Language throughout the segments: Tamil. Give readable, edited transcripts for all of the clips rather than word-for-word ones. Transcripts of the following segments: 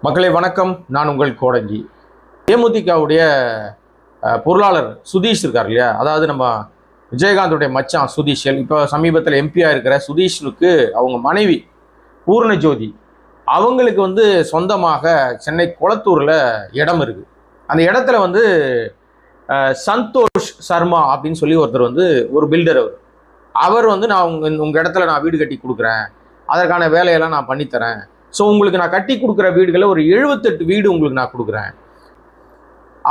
மக்களை வணக்கம். நான் உங்கள் கோடங்கி. தேமுதிகவுடைய பொருளாளர் சுதீஷ் இருக்கார் இல்லையா, அதாவது நம்ம விஜயகாந்தோடைய மச்சான் சுதீஷ், இப்போ சமீபத்தில் எம்பியாக இருக்கிற சுதீஷுக்கு அவங்க மனைவி பூர்ணஜோதி அவங்களுக்கு சொந்தமாக சென்னை குளத்தூரில் இடம் இருக்குது. அந்த இடத்துல சந்தோஷ் சர்மா அப்படின்னு சொல்லி ஒருத்தர் ஒரு பில்டர். அவர் நான் உங்கள் இடத்துல நான் வீடு கட்டி கொடுக்குறேன், அதற்கான வேலையெல்லாம் நான் பண்ணித்தரேன். ஸோ உங்களுக்கு நான் கட்டி கொடுக்குற வீடுகளை ஒரு 78 வீடு உங்களுக்கு நான் கொடுக்குறேன்,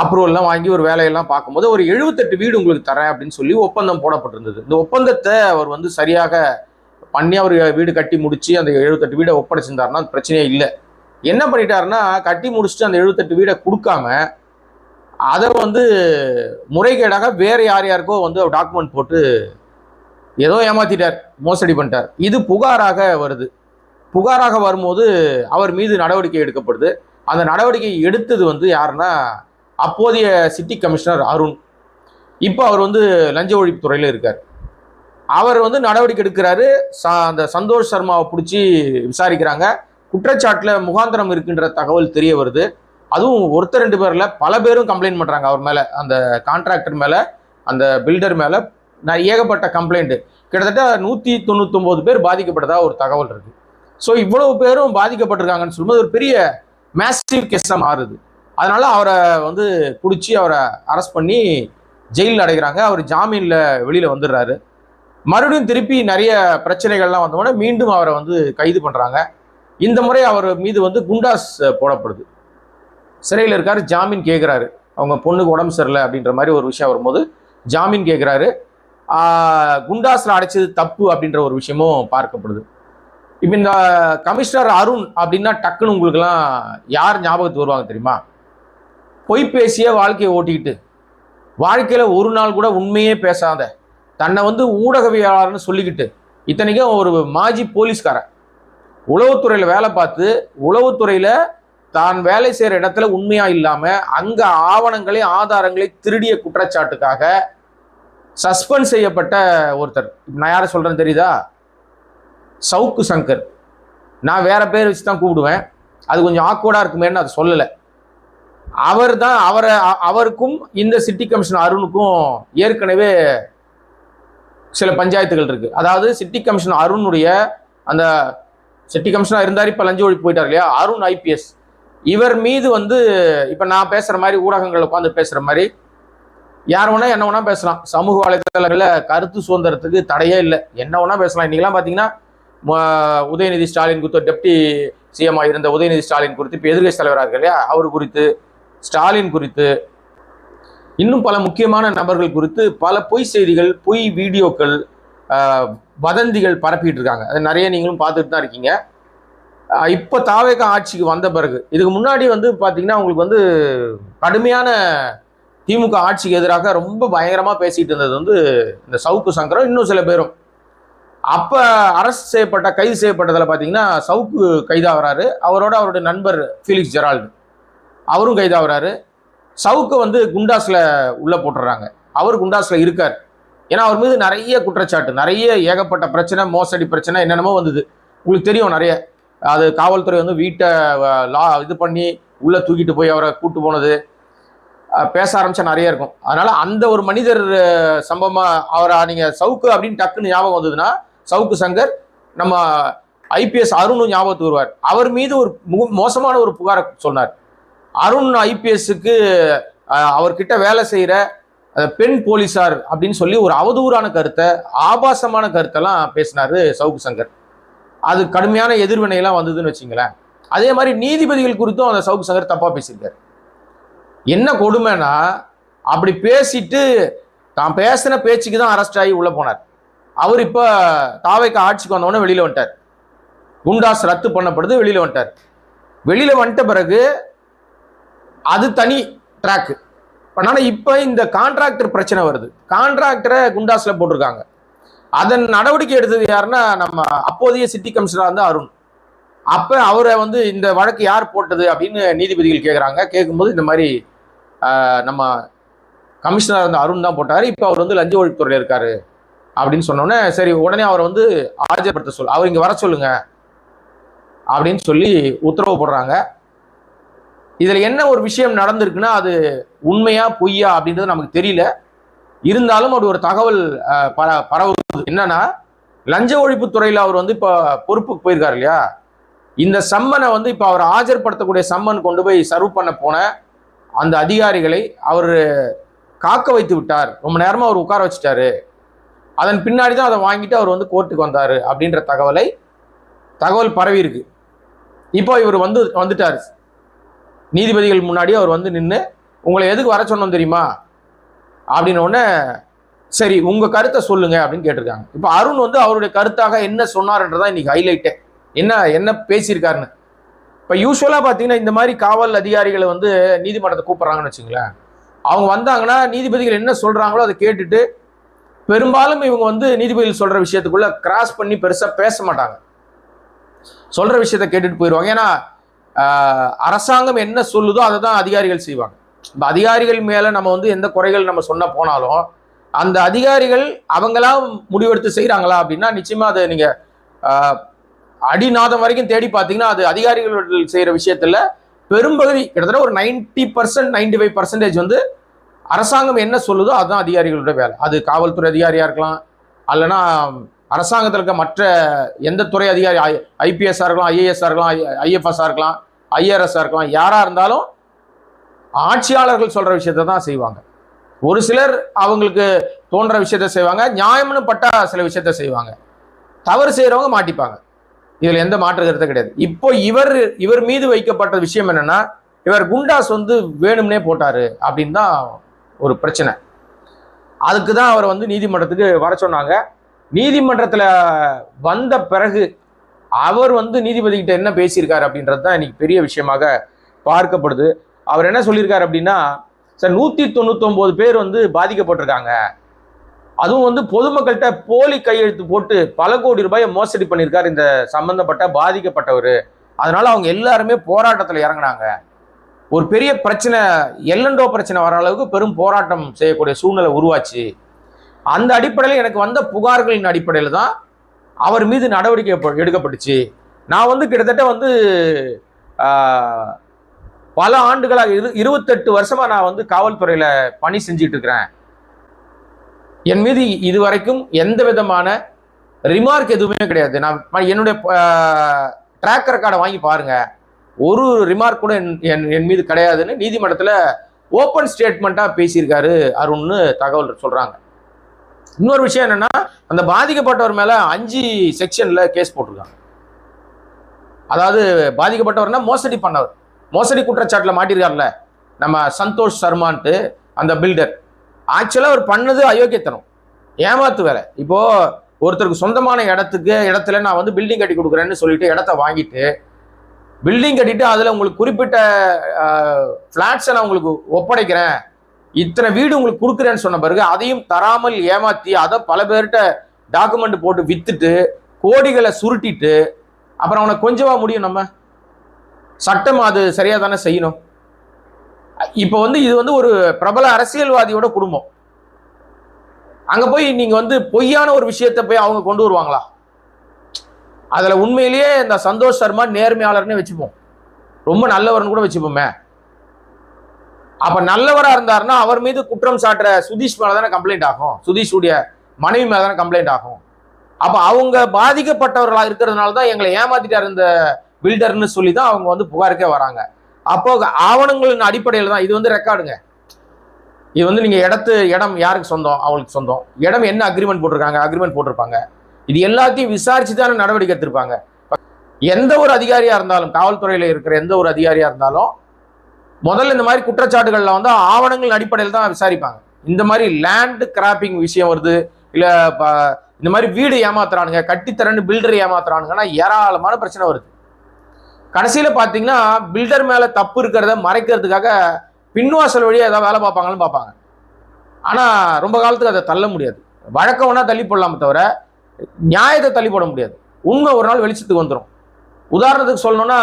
அப்ரூவல்லாம் வாங்கி ஒரு வேலையெல்லாம் பார்க்கும்போது ஒரு 78 வீடு உங்களுக்கு தரேன் அப்படின்னு சொல்லி ஒப்பந்தம் போடப்பட்டிருந்தது. இந்த ஒப்பந்தத்தை அவர் சரியாக பண்ணி அவர் வீடு கட்டி முடிச்சு அந்த 78 வீடை ஒப்படைச்சிருந்தாருன்னா பிரச்சனையே இல்லை. என்ன பண்ணிட்டாருன்னா, கட்டி முடிச்சுட்டு அந்த 78 வீடை கொடுக்காம அதை முறைகேடாக வேற யாருக்கோ டாக்குமெண்ட் போட்டு ஏதோ ஏமாத்திட்டார், மோசடி பண்ணிட்டார். இது புகாராக வருது. புகாராக வரும்போது அவர் மீது நடவடிக்கை எடுக்கப்படுது. அந்த நடவடிக்கை எடுத்தது யாருன்னா அப்போதைய சிட்டி கமிஷனர் அருண். இப்போ அவர் லஞ்ச ஒழிப்புத்துறையில் இருக்கார். அவர் நடவடிக்கை எடுக்கிறாரு. அந்த சந்தோஷ் சர்மாவை பிடிச்சி விசாரிக்கிறாங்க. குற்றச்சாட்டில் முகாந்திரம் இருக்கின்ற தகவல் தெரிய வருது. அதுவும் ஒருத்தர் 2 பேரில் பல பேரும் கம்ப்ளைண்ட் பண்ணுறாங்க அவர் மேலே, அந்த கான்ட்ராக்டர் மேலே, அந்த பில்டர் மேலே ஏகப்பட்ட கம்ப்ளைண்ட்டு. கிட்டத்தட்ட 199 பேர் பாதிக்கப்பட்டதா ஒரு தகவல் இருக்குது. ஸோ இவ்வளவு பேரும் பாதிக்கப்பட்டிருக்காங்கன்னு சொல்லும்போது ஒரு பெரிய மேசிவ் கேஸாக மாறுது. அதனால அவரை பிடிச்சி அவரை அரெஸ்ட் பண்ணி ஜெயிலில் அடைக்கிறாங்க. அவர் ஜாமீனில் வெளியில் வந்துடுறாரு. மறுபடியும் திருப்பி நிறைய பிரச்சனைகள்லாம் வந்தோடனே மீண்டும் அவரை கைது பண்ணுறாங்க. இந்த முறை அவர் மீது குண்டாஸ் போடப்படுது. சிறையில் இருக்காரு, ஜாமீன் கேட்குறாரு. அவங்க பொண்ணுக்கு உடம்பு சரியில்லை அப்படின்ற மாதிரி ஒரு விஷயம் வரும்போது ஜாமீன் கேட்குறாரு. குண்டாஸில் அடைச்சது தப்பு அப்படின்ற ஒரு விஷயமும் பார்க்கப்படுது. இப்போ இந்த கமிஷனர் அருண் அப்படின்னா டக்குன்னு உங்களுக்குலாம் யார் ஞாபகத்துக்கு வருவாங்க தெரியுமா? பொய் பேசிய வாழ்க்கையை ஓட்டிக்கிட்டு, வாழ்க்கையில் ஒரு நாள் கூட உண்மையே பேசாத, தன்னை ஊடகவியலாளர்னு சொல்லிக்கிட்டு, இத்தனைக்கும் ஒரு மாஜி போலீஸ்காரன், உளவுத்துறையில் வேலை பார்த்து உளவுத்துறையில் தான் வேலை செய்கிற இடத்துல உண்மையாக இல்லாமல் அங்கே ஆவணங்களை ஆதாரங்களை திருடிய குற்றச்சாட்டுக்காக சஸ்பெண்ட் செய்யப்பட்ட ஒருத்தர். நான் யாரை சொல்கிறேன்னு தெரியுதா? சவுக்கு சங்கர். நான் வேற பேர் வச்சு தான் கூப்பிடுவேன், அது கொஞ்சம் ஆக்வர்டாக இருக்குமேன்னு அதை சொல்லலை. அவருக்கும் இந்த சிட்டி கமிஷனர் அருணுக்கும் ஏற்கனவே சில பஞ்சாயத்துகள் இருக்கு. அதாவது சிட்டி கமிஷனர் அருணுடைய அந்த சிட்டி கமிஷனர் இருந்தார், இப்போ லஞ்ச ஒழிப்பு போயிட்டார் இல்லையா, அருண் ஐபிஎஸ். இவர் மீது இப்போ நான் பேசுகிற மாதிரி ஊடகங்கள் உட்காந்து பேசுகிற மாதிரி யார் வேணா என்ன வேணா பேசலாம். சமூக வலைதளங்களில் கருத்து சுதந்திரத்துக்கு தடையே இல்லை, என்ன வேணா பேசலாம். இன்னைக்கெல்லாம் பார்த்தீங்கன்னா உதயநிதி ஸ்டாலின் குறித்து, டெப்டி சிஎம் இருந்த உதயநிதி ஸ்டாலின் குறித்து, இப்போ எதிர்கட்சி தலைவராக இருக்கு இல்லையா, அவர் குறித்து, ஸ்டாலின் குறித்து, இன்னும் பல முக்கியமான நபர்கள் குறித்து பல பொய் செய்திகள், பொய் வீடியோக்கள், வதந்திகள் பரப்பிட்டு இருக்காங்க. அது நிறைய நீங்களும் பார்த்துட்டு தான் இருக்கீங்க. இப்போ தாவேக ஆட்சிக்கு வந்த பிறகு, இதுக்கு முன்னாடி பார்த்தீங்கன்னா உங்களுக்கு கடுமையான திமுக ஆட்சிக்கு எதிராக ரொம்ப பயங்கரமாக பேசிட்டு இருந்தது இந்த சவுக்கு சங்கரும் இன்னும் சில பேரும். அப்போ அரெஸ்ட் செய்யப்பட்ட, கைது செய்யப்பட்டதில் பார்த்தீங்கன்னா சவுக்கு கைதாகிறாரு. அவரோட அவருடைய நண்பர் ஃபீலிக்ஸ் ஜெரால்டு அவரும் கைதாகிறாரு. சவுக்கு குண்டாஸில் உள்ளே போட்டுடுறாங்க. அவர் குண்டாஸில் இருக்கார். ஏன்னா அவர் மீது நிறைய குற்றச்சாட்டு, நிறைய ஏகப்பட்ட பிரச்சனை, மோசடி பிரச்சனை என்னென்னமோ வந்தது. உங்களுக்கு தெரியும் நிறைய. அது காவல்துறை வீட்டை இது பண்ணி உள்ளே தூக்கிட்டு போய் அவரை கூட்டு போனது, பேச ஆரம்பிச்சா நிறைய இருக்கும். அதனால அந்த ஒரு மனிதர் சம்பவமா அவரை நீங்கள் சவுக்கு அப்படின்னு டக்குன்னு ஞாபகம் வந்ததுன்னா சவுக்கு சங்கர், நம்ம ஐபிஎஸ் அருணும் ஞாபகத்துக்கு வருவார். அவர் மீது ஒரு மோசமான ஒரு புகாரை சொன்னார். அருண் ஐபிஎஸ்க்கு அவர்கிட்ட வேலை செய்கிற பெண் போலீஸார் அப்படின்னு சொல்லி ஒரு அவதூறான கருத்தை, ஆபாசமான கருத்தெல்லாம் பேசினார் சவுக்கு சங்கர். அது கடுமையான எதிர்வினையெல்லாம் வந்ததுன்னு வச்சுங்களேன். அதே மாதிரி நீதிபதிகள் குறித்தும் அந்த சவுக்கு சங்கர் தப்பாக பேசியிருக்காரு. என்ன கொடுமைன்னா, அப்படி பேசிட்டு தான் பேசின பேச்சுக்கு தான் அரெஸ்ட் ஆகி உள்ளே போனார். அவர் இப்போ தாவேக ஆட்சிக்கு வந்தவொடனே வெளியில் வந்துட்டார். குண்டாஸ் ரத்து பண்ணப்படுது, வெளியில் வந்துட்டார். வெளியில் வந்துட்ட பிறகு அது தனி ட்ராக்கு. ஆனால் இப்போ இந்த கான்ட்ராக்டர் பிரச்சனை வருது. கான்ட்ராக்டரை குண்டாஸில் போட்டிருக்காங்க. அதன் நடவடிக்கை எடுத்தது யாருன்னா நம்ம அப்போதைய சிட்டி கமிஷனர் அருண். அப்போ அவரை இந்த வழக்கு யார் போட்டது அப்படின்னு நீதிபதிகள் கேட்குறாங்க. கேட்கும்போது இந்த மாதிரி நம்ம கமிஷனர் அருண் தான் போட்டார், இப்போ அவர் லஞ்ச ஒழிப்புத்துறையில் இருக்காரு அப்படின்னு சொன்னோன்னே சரி உடனே அவரை ஆஜர்படுத்த அவர் இங்கே வர சொல்லுங்க அப்படின்னு சொல்லி உத்தரவு போடுறாங்க. இதுல என்ன ஒரு விஷயம் நடந்திருக்குன்னா அது உண்மையா பொய்யா அப்படின்றது நமக்கு தெரியல. இருந்தாலும் அப்படி ஒரு தகவல் பரவுது. என்னன்னா, லஞ்ச ஒழிப்பு துறையில அவர் வந்து இப்ப பொறுப்புக்கு போயிருக்காரு இல்லையா, இந்த சம்மனை வந்து இப்ப அவர் ஆஜர்படுத்தக்கூடிய சம்மன் கொண்டு போய் சர்வ் பண்ண போன அந்த அதிகாரிகளை அவர் காக்க வைத்து விட்டார். ரொம்ப நேரமா அவர் உட்கார வச்சுட்டாரு. அதன் பின்னாடி தான் அதை வாங்கிட்டு அவர் வந்து கோர்ட்டுக்கு வந்தாரு அப்படின்ற தகவல் பரவி இருக்கு. இப்போ இவர் வந்துட்டாரு நீதிபதிகள் முன்னாடி. அவர் வந்து நின்று, உங்களை எதுக்கு வர சொன்னோம் தெரியுமா அப்படின்னு உடனே, சரி உங்க கருத்தை சொல்லுங்க அப்படின்னு கேட்டிருக்காங்க. இப்போ அருண் வந்து அவருடைய கருத்தாக என்ன சொன்னார்ன்றதான் இன்னைக்கு ஹைலைட்டே. என்ன பேசியிருக்காருன்னு. இப்போ யூஸ்வலா பார்த்தீங்கன்னா இந்த மாதிரி காவல் அதிகாரிகளை வந்து நீதிமன்றத்தை கூப்பிட்றாங்கன்னு வச்சுங்களேன், அவங்க வந்தாங்கன்னா நீதிபதிகள் என்ன சொல்றாங்களோ அதை கேட்டுட்டு, பெரும்பாலும் இவங்க வந்து நீதிபதிகள் சொல்ற விஷயத்துக்குள்ள கிராஸ் பண்ணி பெருசா பேச மாட்டாங்க. சொல்ற விஷயத்த கேட்டுட்டு போயிடுவாங்க. ஏன்னா அரசாங்கம் என்ன சொல்லுதோ அதை தான் அதிகாரிகள் செய்வாங்க. இப்போ அதிகாரிகள் மேல நம்ம வந்து எந்த குறைகள் நம்ம சொன்ன போனாலும், அந்த அதிகாரிகள் அவங்களா முடிவெடுத்து செய்யறாங்களா அப்படின்னா நிச்சயமா அதை நீங்க அடிநாதம் வரைக்கும் தேடி பார்த்தீங்கன்னா அது அதிகாரிகள் செய்யற விஷயத்துல பெரும்பகுதி கிட்டத்தட்ட ஒரு 90% 95% வந்து அரசாங்கம் என்ன சொல்லுதோ அதுதான் அதிகாரிகளோட வேலை. அது காவல்துறை அதிகாரியா இருக்கலாம், அல்லனா அரசாங்கத்தில் இருக்க மற்ற எந்த துறை அதிகாரி, ஐபிஎஸ்ஆ இருக்கலாம், ஐஏஎஸ்ஆ இருக்கலாம், ஐஎஃப்எஸ்ஆ இருக்கலாம், ஐஆர்எஸ்ஆ இருக்கலாம், யாரா இருந்தாலும் ஆட்சியாளர்கள் சொல்ற விஷயத்த தான் செய்வாங்க. ஒரு சிலர் அவங்களுக்கு தோன்ற விஷயத்த செய்வாங்க, நியாயம்னு பட்டா சில விஷயத்த செய்வாங்க, தவறு செய்யறவங்க மாட்டிப்பாங்க. இதுல எந்த மாற்று கருத்து கிடையாது. இப்போ இவர் மீது வைக்கப்பட்ட விஷயம் என்னன்னா, இவர் குண்டாஸ் வந்து வேணும்னே போட்டாரு அப்படின்னு தான் ஒரு பிரச்சனை. அதுக்கு தான் அவர் வந்து நீதிமன்றத்துக்கு வர சொன்னாங்க. நீதிமன்றத்தில் வந்த பிறகு அவர் வந்து நீதிபதி கிட்ட என்ன பேசியிருக்காரு அப்படின்றது தான் இன்னைக்கு பெரிய விஷயமாக பார்க்கப்படுது. அவர் என்ன சொல்லியிருக்காரு அப்படின்னா, சார் 199 பேர் வந்து பாதிக்கப்பட்டிருக்காங்க, அதுவும் வந்து பொதுமக்கள்கிட்ட போலி கையெழுத்து போட்டு பல கோடி ரூபாயை மோசடி பண்ணியிருக்காரு இந்த சம்பந்தப்பட்ட பாதிக்கப்பட்டவர். அதனால அவங்க எல்லாருமே போராட்டத்தில் இறங்கினாங்க. ஒரு பெரிய பிரச்சனை, எல்லண்டோ பிரச்சனை வர அளவுக்கு பெரும் போராட்டம் செய்யக்கூடிய சூழ்நிலை உருவாச்சு. அந்த அடிப்படையில் எனக்கு வந்த புகார்களின் அடிப்படையில் தான் அவர் மீது நடவடிக்கை எடுக்கப்பட்டுச்சு. நான் வந்து கிட்டத்தட்ட வந்து பல ஆண்டுகளாக 28 வருஷமா நான் வந்து காவல்துறையில பணி செஞ்சுட்டு இருக்கிறேன். என் மீது இதுவரைக்கும் எந்த விதமான ரிமார்க் எதுவுமே கிடையாது. நான் என்னுடைய ட்ராக் ரெக்கார்டை வாங்கி பாருங்க, ஒரு ரிமார்க் கூட என் மீது கிடையாதுன்னு நீதிமன்றத்தில் ஓப்பன் ஸ்டேட்மெண்ட்டா பேசியிருக்காரு அருண்னு தகவல் சொல்றாங்க. இன்னொரு விஷயம் என்னன்னா, அந்த பாதிக்கப்பட்டவர் மேல 5 செக்ஷன்ல கேஸ் போட்டிருக்காங்க. அதாவது பாதிக்கப்பட்டவர்னா மோசடி பண்ணவர், மோசடி குற்றச்சாட்டுல மாட்டிருக்காருல நம்ம சந்தோஷ் சர்மான்ட்டு அந்த பில்டர். ஆக்சுவலா அவர் பண்ணது அயோக்கியத்தனம், ஏமாத்து வேலை. இப்போ ஒருத்தருக்கு சொந்தமான இடத்துல நான் வந்து பில்டிங் கட்டி கொடுக்குறேன்னு சொல்லிட்டு இடத்த வாங்கிட்டு பில்டிங் கட்டிட்டு அதுல உங்களுக்கு குறிப்பிட்ட பிளாட்ஸை நான் உங்களுக்கு ஒப்படைக்கிறேன், இத்தனை வீடு உங்களுக்கு கொடுக்குறேன்னு சொன்ன பிறகு அதையும் தராமல் ஏமாத்தி அதை பல பேர்கிட்ட டாக்குமெண்ட் போட்டு வித்துட்டு கோடிகளை சுருட்டிட்டு அப்புறம் அவனை கொஞ்சமா முடியும். நம்ம சட்டம் அது சரியா தானே செய்யணும். இப்போ வந்து இது வந்து ஒரு பிரபல அரசியல்வாதியோட குடும்பம். அங்க போய் நீங்க வந்து பொய்யான ஒரு விஷயத்தை போய் அவங்க கொண்டு வருவாங்களா? அதுல உண்மையிலேயே இந்த சந்தோஷ் சர்மா நேர்மையாளர்னே வச்சுப்போம், ரொம்ப நல்லவர்னு கூட வச்சுப்போமே. அப்ப நல்லவரா இருந்தாருன்னா அவர் மீது குற்றம் சாட்டுற சுதீஷ் மேல தானே கம்ப்ளைண்ட் ஆகும், சுதீஷுடைய மனைவி மேல தானே கம்ப்ளைண்ட் ஆகும். அப்ப அவங்க பாதிக்கப்பட்டவர்களா இருக்கிறதுனால தான் எங்களை ஏமாத்திட்டார் இந்த பில்டர்னு சொல்லி தான் அவங்க வந்து புகாருக்கே வராங்க. அப்போ ஆவணங்களின் அடிப்படையில் தான் இது வந்து ரெக்கார்டுங்க. இது வந்து நீங்க இடம் யாருக்கு சொந்தம், அவங்களுக்கு சொந்தம், இடம் என்ன அக்ரிமெண்ட் போட்டிருப்பாங்க, இது எல்லாத்தையும் விசாரிச்சு தானே நடவடிக்கை எடுத்திருப்பாங்க. எந்த ஒரு அதிகாரியா இருந்தாலும், காவல்துறையில இருக்கிற எந்த ஒரு அதிகாரியா இருந்தாலும் முதல்ல இந்த மாதிரி குற்றச்சாட்டுகள்ல வந்து ஆவணங்கள் அடிப்படையில் தான் விசாரிப்பாங்க. இந்த மாதிரி லேண்ட் கிராப்பிங் விஷயம் வருது, இல்ல இந்த மாதிரி வீடு ஏமாத்துறானுங்க, கட்டித்தரன்னு பில்டர் ஏமாத்துறானுங்கன்னா ஏராளமான பிரச்சனை வருது. கடைசியில பாத்தீங்கன்னா பில்டர் மேல தப்பு இருக்கிறத மறைக்கிறதுக்காக பின்வாசல் வழியா ஏதாவது வேலை பார்ப்பாங்கன்னு பார்ப்பாங்க. ஆனா ரொம்ப காலத்துக்கு அதை தள்ள முடியாது. வழக்கம் வேணா தள்ளி போடலாமே தவிர நியாயத்தை தள்ளி போட முடியாது. உண்மை ஒரு நாள் வெளிச்சத்துக்கு வந்துடும். உதாரணத்துக்கு சொல்லணும்னா,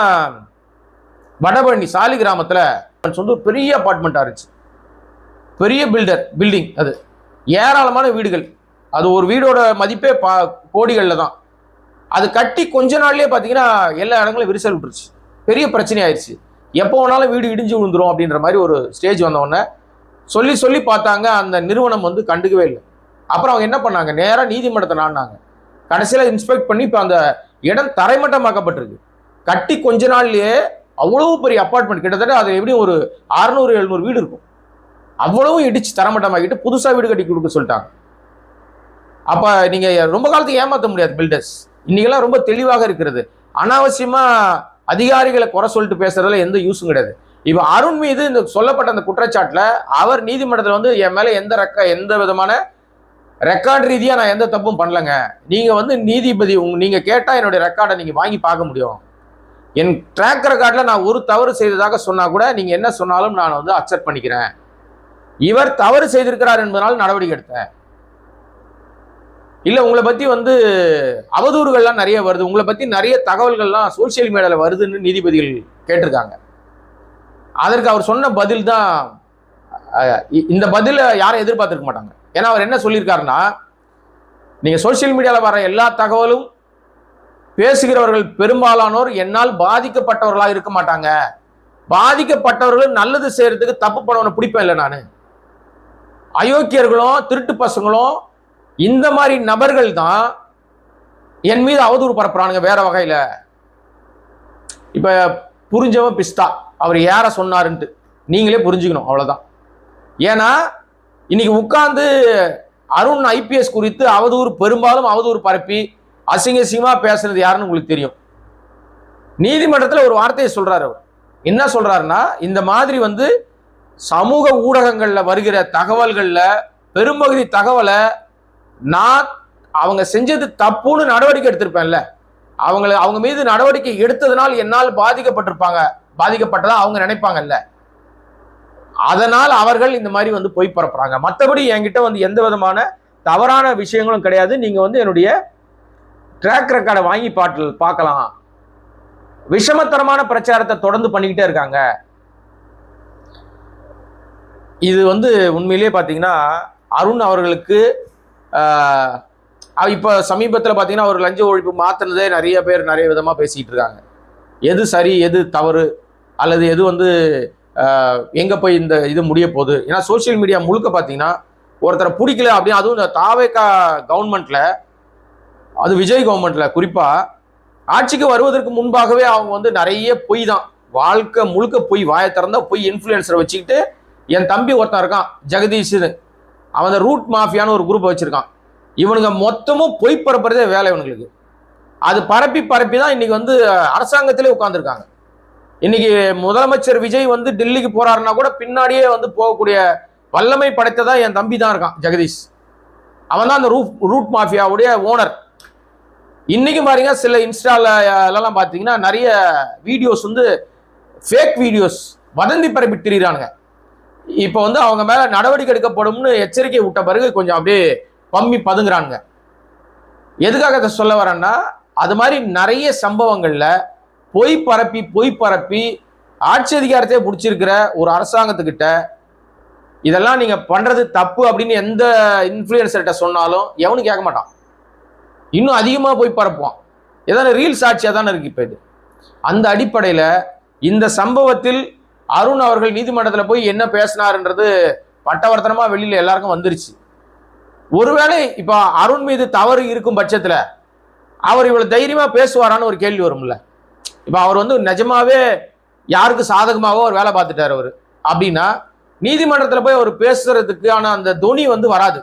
வடபழனி சாலி கிராமத்துல சொந்த பெரிய அபார்ட்மெண்டா இருந்துச்சு, பெரிய பில்டிங், அது ஏராளமான வீடுகள், அது ஒரு வீடோட மதிப்பே கோடிகள்ல தான். அது கட்டி கொஞ்ச நாள்லயே பாத்தீங்கன்னா எல்லா இடங்களும் விரிசல் விட்டுருச்சு, பெரிய பிரச்சனை ஆயிடுச்சு. எப்போ வேணாலும் வீடு இடிஞ்சு விழுந்துரும் அப்படின்ற மாதிரி ஒரு ஸ்டேஜ் வந்தவொடனே சொல்லி சொல்லி பார்த்தாங்க. அந்த நிறுவனம் வந்து கண்டுக்கவே இல்லை. அப்புறம் அவங்க என்ன பண்ணாங்க, நேராக நீதிமன்றத்தை நாடினாங்க. கடைசியில் இன்ஸ்பெக்ட் பண்ணி இப்போ அந்த இடம் தரைமட்டமாக்கப்பட்டிருக்கு. கட்டி கொஞ்ச நாள்லயே அவ்வளவு பெரிய அப்பார்ட்மெண்ட், கிட்டத்தட்ட அது எப்படியும் ஒரு 600-700 வீடு இருக்கும், அவ்வளவும் இடிச்சு தரமட்டமாக்கிட்டு புதுசா வீடு கட்டி கொடுக்க சொல்லிட்டாங்க. அப்ப நீங்க ரொம்ப காலத்துக்கு ஏமாற்ற முடியாது பில்டர்ஸ். இன்னைக்கெல்லாம் ரொம்ப தெளிவாக இருக்கிறது. அனாவசியமா அதிகாரிகளை குறை சொல்லிட்டு பேசுறதுல எந்த யூஸும் கிடையாது. இப்ப அருண் மீது இந்த சொல்லப்பட்ட அந்த குற்றச்சாட்டுல அவர் நீதிமன்றத்தில் வந்து என் மேல எந்த விதமான ரெக்கார்டு ரீதியா நான் எந்த தப்பும் பண்ணலங்க, நீங்க வந்து நீதிபதி நீங்க கேட்டா என்னுடைய ரெக்கார்டை நீங்க வாங்கி பார்க்க முடியும், என் ட்ராக் ரெக்கார்ட்ல நான் ஒரு தவறு செய்ததாக சொன்னா கூட நீங்க என்ன சொன்னாலும் நான் வந்து அக்செப்ட் பண்ணிக்கிறேன், இவர் தவறு செய்திருக்கிறார் என்பதனால் நடவடிக்கை எடுத்தேன், இல்ல உங்களை பத்தி வந்து அவதூறுகள்லாம் நிறைய வருது, உங்களை பத்தி நிறைய தகவல்கள்லாம் சோசியல் மீடியால வருதுன்னு நீதிபதிகள் கேட்டிருக்காங்க. அதற்கு அவர் சொன்ன பதில் தான், இந்த பதில யாரும் எதிர்பார்த்திருக்க மாட்டாங்க. ஏன்னா அவர் என்ன சொல்லியிருக்காருன்னா, நீங்க சோசியல் மீடியால வர எல்லா தகவலும் பேசுகிறவர்கள் பெரும்பாலானோர் என்னால் பாதிக்கப்பட்டவர்களாக இருக்க மாட்டாங்க, பாதிக்கப்பட்டவர்கள் நல்லது செய்யறதுக்கு தப்பு பண்ணவனை பிடிப்பேன் இல்லை நானு, அயோக்கியர்களும் திருட்டு பசங்களும் இந்த மாதிரி நபர்கள் தான் என் மீது அவதூறு பரப்புறானுங்க வேற வகையில. இப்ப புரிஞ்சவன் பிஸ்தா, அவர் யார சொன்னாருன்ட்டு நீங்களே புரிஞ்சுக்கணும், அவ்வளவுதான். ஏன்னா இன்னைக்கு உட்கார்ந்து அருண் ஐபிஎஸ் குறித்து பெரும்பாலும் அவதூறு பரப்பி அசிங்கமா பேசுறது யாருன்னு உங்களுக்கு தெரியும். நீதிமன்றத்தில் ஒரு வார்த்தையை சொல்றாரு. அவர் என்ன சொல்றாருன்னா, இந்த மாதிரி வந்து சமூக ஊடகங்கள்ல வருகிற தகவல்கள்ல பெரும்பகுதி தகவலை நான் அவங்க செஞ்சது தப்புன்னு நடவடிக்கை எடுத்திருப்பேன்ல, அவங்க மீது நடவடிக்கை எடுத்ததுனால் என்னால் பாதிக்கப்பட்டதா அவங்க நினைப்பாங்கல்ல, அதனால் அவர்கள் இந்த மாதிரி வந்து பொய் பரப்புறாங்க. மற்றபடி என்கிட்ட வந்து எந்த விதமான தவறான விஷயங்களும் கிடையாது, நீங்க வந்து என்னுடைய ட்ராக் ரெக்கார்டை வாங்கி பார்க்கலாம், விஷமத்தரமான பிரச்சாரத்தை தொடர்ந்து பண்ணிக்கிட்டே இருக்காங்க. இது வந்து உண்மையிலேயே பார்த்தீங்கன்னா அருண் அவர்களுக்கு இப்போ சமீபத்தில் பார்த்தீங்கன்னா ஒரு லஞ்ச ஒழிப்பு மாற்றினதே நிறைய பேர் நிறைய விதமாக பேசிக்கிட்டு இருக்காங்க. எது சரி எது தவறு அல்லது எது வந்து எங்கே போய் இந்த இது முடிய போகுது. ஏன்னா சோசியல் மீடியா முழுக்க பார்த்தீங்கன்னா ஒருத்தரை பிடிக்கல அப்படின்னு, அதுவும் இந்த தாவேகா கவர்மெண்ட்டில், அது விஜய் கவர்மெண்ட்டில் குறிப்பாக ஆட்சிக்கு வருவதற்கு முன்பாகவே அவங்க வந்து நிறைய பொய் தான், வாழ்க்கை முழுக்க பொய், வாயை திறந்தா பொய், இன்ஃப்ளூயன்சரை வச்சுக்கிட்டு. என் தம்பி ஒருத்தன் இருக்கான் ஜெகதீஷ், அவன் ரூட் மாஃபியான்னு ஒரு குரூப் வச்சிருக்கான். இவனுங்க மொத்தமும் பொய் பரப்புறதே வேலை இவனுங்களுக்கு. அது பரப்பி தான் இன்னைக்கு வந்து அரசாங்கத்திலே உட்கார்ந்துருக்காங்க. இன்னைக்கு முதலமைச்சர் விஜய் வந்து டெல்லிக்கு போறாருன்னா கூட பின்னாடியே வந்து போகக்கூடிய வல்லமை படைத்ததா என் தம்பி தான் இருக்கான் ஜெகதீஷ். அவன் தான் அந்த ரூட் மாஃபியாவுடைய ஓனர். இன்னைக்கு பாருங்க சில இன்ஸ்டால எல்லாம் பார்த்தீங்கன்னா நிறைய வீடியோஸ் வந்து ஃபேக் வீடியோஸ் வதந்தி பரப்பி திரிகிறானுங்க. இப்போ வந்து அவங்க மேல நடவடிக்கை எடுக்கப்படும்னு எச்சரிக்கை விட்ட பிறகு கொஞ்சம் அப்படியே பம்மி பதுங்குறானுங்க. எதுக்காக அதை சொல்ல வரேன்னா, அது மாதிரி நிறைய சம்பவங்கள்ல பொய் பரப்பி ஆட்சி அதிகாரத்தை பிடிச்சிருக்கிற ஒரு அரசாங்கத்துக்கிட்ட இதெல்லாம் நீங்க பண்றது தப்பு அப்படின்னு எந்த இன்ஃப்ளூயன்சர்கிட்ட சொன்னாலும் எவனும் கேட்க மாட்டான், இன்னும் அதிகமாக போய் பரப்புவான். ஏதாவது ரீல்ஸ் ஆட்சியாக தானே இருக்கு இப்போ இது. அந்த அடிப்படையில் இந்த சம்பவத்தில் அருண் அவர்கள் நீதிமன்றத்தில் போய் என்ன பேசினார்ன்றது பட்டவர்த்தனமா வெளியில எல்லாருக்கும் வந்துருச்சு. ஒருவேளை இப்ப அருண் மீது தவறு இருக்கும் பட்சத்துல அவர் இவ்வளவு தைரியமா பேசுவாரான்னு ஒரு கேள்வி வரும்ல. இப்ப அவர் வந்து நிஜமாவே யாருக்கு சாதகமாகவோ ஒரு வேலை பார்த்துட்டார் அவர் அப்படின்னா, நீதிமன்றத்தில் போய் அவர் பேசுறதுக்கான அந்த துணி வந்து வராது,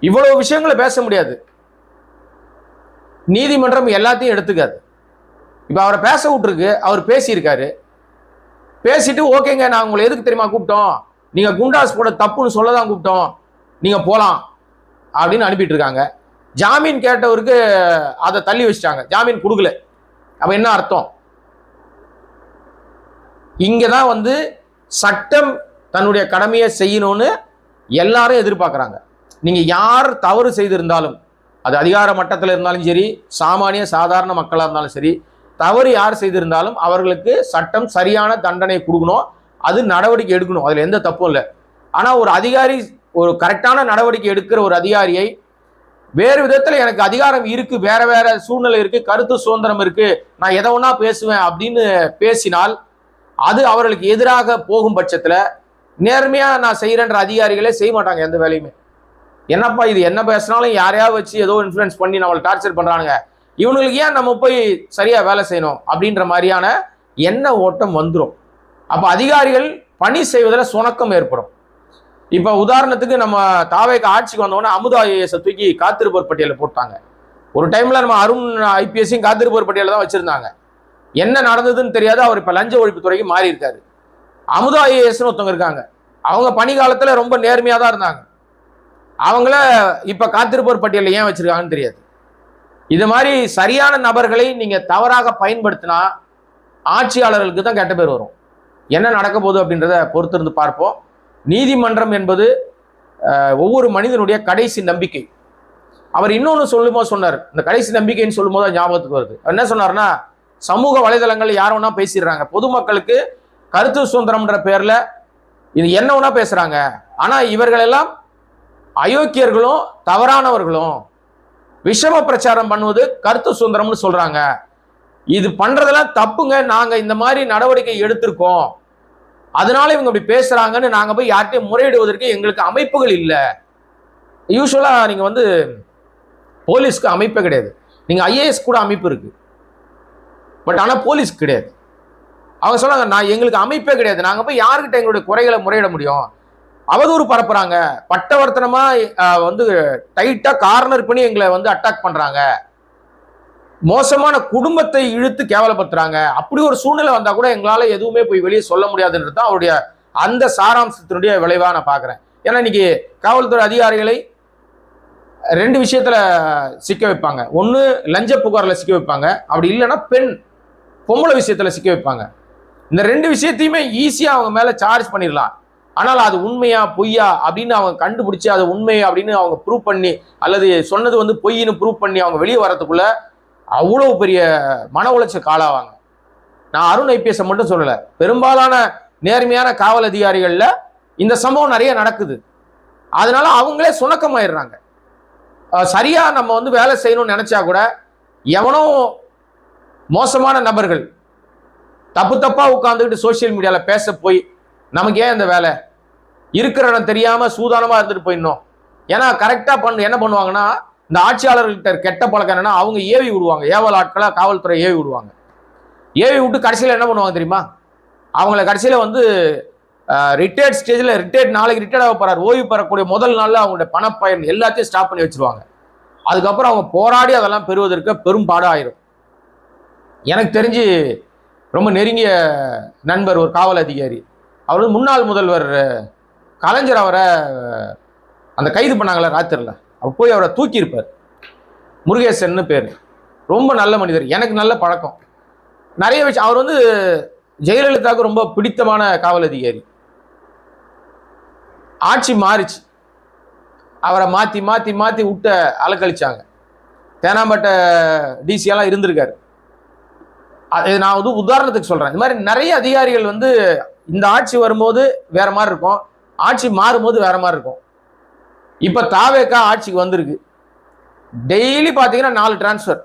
இவ்வளவு விஷயங்களை பேச முடியாது, நீதிமன்றம் எல்லாத்தையும் எடுத்துக்காது. இப்ப அவரை பேச விட்டுருக்கு, அவர் பேசியிருக்காரு, பேசிட்டு ஓகேங்க நான் உங்களை எதுக்கு தெரியுமா கூப்பிட்டோம், நீங்க குண்டாஸ் போட தப்புன்னு சொல்லதான் கூப்பிட்டோம், நீங்க போலாம் அப்படின்னு அனுப்பிட்டு இருக்காங்க. ஜாமீன் கேட்டவருக்கு அதை தள்ளி வச்சிட்டாங்க, ஜாமீன் கொடுக்கல. அப்ப என்ன அர்த்தம்? இங்கதான் வந்து சட்டம் தன்னுடைய கடமையை செய்யணும்னு எல்லாரும் எதிர்பார்க்கிறாங்க. நீங்க யார் தவறு செய்திருந்தாலும், அது அதிகார மட்டத்தில் இருந்தாலும் சரி, சாதாரண மக்களாக இருந்தாலும் சரி, தவறு யார் செய்திருந்தாலும் அவர்களுக்கு சட்டம் சரியான தண்டனை கொடுக்கணும், அது நடவடிக்கை எடுக்கணும், அதுல எந்த தப்பும் இல்லை. ஆனா ஒரு அதிகாரி ஒரு கரெக்டான நடவடிக்கை எடுக்கிற ஒரு அதிகாரியை வேறு விதத்துல எனக்கு அதிகாரம் இருக்கு, வேற சூழ்நிலை இருக்கு, கருத்து சுதந்திரம் இருக்கு, நான் எதை ஒன்னா பேசுவேன் அப்படின்னு பேசினால் அது அவர்களுக்கு எதிராக போகும் பட்சத்துல நேர்மையா நான் செய்யறேன்ற அதிகாரிகளே செய்ய மாட்டாங்க எந்த வேலையுமே. என்னப்பா இது என்ன பேசினாலும் யாரையாவது வச்சு ஏதோ இன்ஃப்ளூயன்ஸ் பண்ணி நம்மளை டார்ச்சர் பண்றானுங்க, இவனுக்கு ஏன் நம்ம போய் சரியா வேலை செய்யணும் அப்படின்ற மாதிரியான எண்ண ஓட்டம் வந்துடும். அப்ப அதிகாரிகள் பணி செய்வதில் சுணக்கம் ஏற்படும். இப்ப உதாரணத்துக்கு நம்ம தாவேக்கு ஆட்சிக்கு வந்தோன்னா அமுதா ஐஏஎஸ் தூக்கி காத்திருப்போர் பட்டியலில் போட்டாங்க. ஒரு டைம்ல நம்ம அருண் ஐபிஎஸ்ஸையும் காத்திருப்போர் பட்டியலில் தான் வச்சிருந்தாங்க. என்ன நடந்ததுன்னு தெரியாது. அவர் இப்ப லஞ்ச ஒழிப்பு துறைக்கு மாறி இருக்காரு. அமுதா ஐஏஎஸ்னு ஒருத்தவங்க இருக்காங்க. அவங்க பணி காலத்துல ரொம்ப நேர்மையா தான் இருந்தாங்க. அவங்கள இப்ப காத்திருப்போர் பட்டியலில் ஏன் வச்சிருக்காங்கன்னு தெரியாது. இது மாதிரி சரியான நபர்களை நீங்க தவறாக பயன்படுத்தினா ஆட்சியாளர்களுக்கு தான் கெட்ட பேர் வரும். என்ன நடக்க போகுது அப்படின்றத பொறுத்திருந்து பார்ப்போம். நீதிமன்றம் என்பது ஒவ்வொரு மனிதனுடைய கடைசி நம்பிக்கை. அவர் இன்னொன்று சொல்லும்போது சொன்னார், இந்த கடைசி நம்பிக்கைன்னு சொல்லும் போது ஞாபகத்துக்கு வருது. என்ன சொன்னார்னா, சமூக வலைதளங்கள் யாரோன்னா பேசிடுறாங்க, பொதுமக்களுக்கு கருத்து சுதந்திரம்ன்ற பேர்ல இது என்ன வேணா பேசுறாங்க, ஆனா இவர்கள் எல்லாம் அயோக்கியர்களும் தவறானவர்களும் விஷம பிரச்சாரம் பண்ணுவது கருத்து சுதந்திரம்னு சொல்றாங்க. இது பண்றதெல்லாம் தப்புங்க, நாங்க இந்த மாதிரி நடவடிக்கை எடுத்திருக்கோம், அதனால இவங்க இப்படி பேசுறாங்கன்னு நாங்க போய் யார்கிட்டையும் முறையிடுவதற்கு எங்களுக்கு அமைப்புகள் இல்லை. யூஸ்வலா நீங்க போலீஸ்க்கு அமைப்பே கிடையாது. நீங்க ஐஏஎஸ் கூட அமைப்பு இருக்கு, பட் ஆனா போலீஸ் கிடையாது. அவங்க சொன்னாங்க, நான் எங்களுக்கு அமைப்பே கிடையாது, நாங்க போய் யாருக்கிட்ட எங்களுடைய குறைகளை முறையிட முடியும். அவதூறு பரப்புறாங்க, பட்டவர்த்தனமா டைட்டா கார்னர் பண்ணி எங்களை அட்டாக் பண்றாங்க, மோசமான குடும்பத்தை இழுத்து கேவலப்படுத்துறாங்க. அப்படி ஒரு சூழ்நிலை வந்தா கூட எங்களால எதுவுமே போய் வெளியே சொல்ல முடியாதுன்றது தான் அவருடைய அந்த சாராம்சத்தினுடைய விளைவா நான் பாக்குறேன். ஏன்னா இன்னைக்கு காவல்துறை அதிகாரிகளை 2 விஷயத்துல சிக்க வைப்பாங்க. ஒண்ணு லஞ்ச புகார்ல சிக்க வைப்பாங்க, அப்படி இல்லைன்னா பொம்பளை விஷயத்துல சிக்க வைப்பாங்க. இந்த 2 விஷயத்தையுமே ஈஸியா அவங்க மேல சார்ஜ் பண்ணிடலாம். ஆனால் அது உண்மையா பொய்யா அப்படின்னு அவங்க கண்டுபிடிச்சு அது உண்மை அப்படின்னு அவங்க ப்ரூவ் பண்ணி, அல்லது சொன்னது பொய்ன்னு ப்ரூவ் பண்ணி அவங்க வெளியே வரதுக்குள்ள அவ்வளவு பெரிய மன உளைச்சல் காலாவாங்க. நான் அருண் ஐபிஎஸ் மட்டும் சொல்லல, பெரும்பாலான நேர்மையான காவல் அதிகாரிகள்ல இந்த சம்பவம் நிறைய நடக்குது. அதனால அவங்களே சுணக்கமாயிடுறாங்க. சரியா நம்ம வேலை செய்யணும்னு நினைச்சா கூட எவனோ மோசமான நபர்கள் தப்பா உட்கார்ந்துக்கிட்டு சோசியல் மீடியால பேச போய் நமக்கு ஏன் இந்த வேலை, இருக்கிற இடம் தெரியாம சூதானமா இருந்துட்டு போயிடணும். ஏன்னா கரெக்டா என்ன பண்ணுவாங்கன்னா, இந்த ஆட்சியாளர்கள்ட்ட கெட்ட பழக்கம் என்னன்னா, அவங்க ஏவி விடுவாங்க, ஏவல் ஆட்களா காவல்துறை ஏவி விடுவாங்க. ஏவி விட்டு கடைசியில் என்ன பண்ணுவாங்க தெரியுமா, அவங்கள கடைசியில் ரிட்டையர்ட் ஸ்டேஜில் நாளைக்கு ரிட்டையர்ட் ஆக போறாரு, ஓய்வு பெறக்கூடிய முதல் நாளில் அவங்களுடைய பணப்பயன் எல்லாத்தையும் ஸ்டாப் பண்ணி வச்சிருவாங்க. அதுக்கப்புறம் அவங்க போராடி அதெல்லாம் பெறுவதற்கு பெரும் பாடம் ஆயிரும். எனக்கு தெரிஞ்சு ரொம்ப நெருங்கிய நண்பர் ஒரு காவல் அதிகாரி, அவர் முன்னாள் முதல்வர் கலைஞர் அவரை அந்த கைது பண்ணாங்களே ராத்திரில, அவர் போய் அவரை தூக்கியிருப்பார். முருகேசன்னு பேர், ரொம்ப நல்ல மனிதர், எனக்கு நல்ல பழக்கம், நிறைய விஷயம். அவர் ஜெயலலிதாவுக்கு ரொம்ப பிடித்தமான காவல் அதிகாரி. ஆட்சி மாறிச்சு, அவரை மாத்தி மாத்தி மாத்தி விட்ட அலக்கழிச்சாங்க. தேனாம்பேட்டை டிசியெல்லாம் இருந்திருக்காரு. நான் உதாரணத்துக்கு சொல்றேன். இந்த மாதிரி நிறைய அதிகாரிகள் இந்த ஆட்சி வரும்போது வேற மாதிரி இருக்கும், ஆட்சி மாறும்போது வேற மாதிரி இருக்கும். இப்ப தாவேக்கா ஆட்சிக்கு வந்திருக்கு, டெய்லி பாத்தீங்கன்னா 4 transfer,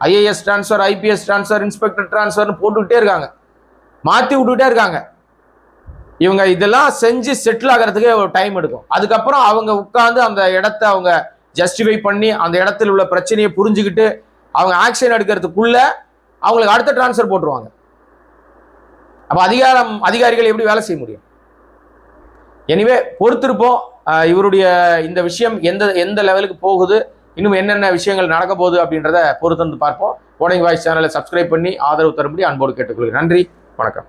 IAS transfer, IPS transfer, inspector டிரான்ஸ்பர்னு போட்டுக்கிட்டே இருக்காங்க, மாத்தி விட்டுக்கிட்டே இருக்காங்க. இவங்க இதெல்லாம் செஞ்சு செட்டில் ஆகிறதுக்கே ஒரு டைம் எடுக்கும். அதுக்கப்புறம் அவங்க உட்கார்ந்து அந்த இடத்த அவங்க ஜஸ்டிஃபை பண்ணி அந்த இடத்துல உள்ள பிரச்சனையை புரிஞ்சுக்கிட்டு அவங்க ஆக்ஷன் எடுக்கிறதுக்குள்ள அவங்களுக்கு அடுத்த டிரான்ஸ்பர் போட்டுருவாங்க. அப்ப அதிகாரிகள் எப்படி வேலை செய்ய முடியும்? எனிவே பொறுத்திருப்போம். இவருடைய இந்த விஷயம் எந்த லெவலுக்கு போகுது, இன்னும் என்னென்ன விஷயங்கள் நடக்க போகுது அப்படின்றத பொறுத்து பார்ப்போம். கோடிங் வாய்ஸ் சேனலை சப்ஸ்கிரைப் பண்ணி ஆதரவு தரும்படி அன்போடு கேட்டுக்கொள்கிறேன். நன்றி, வணக்கம்.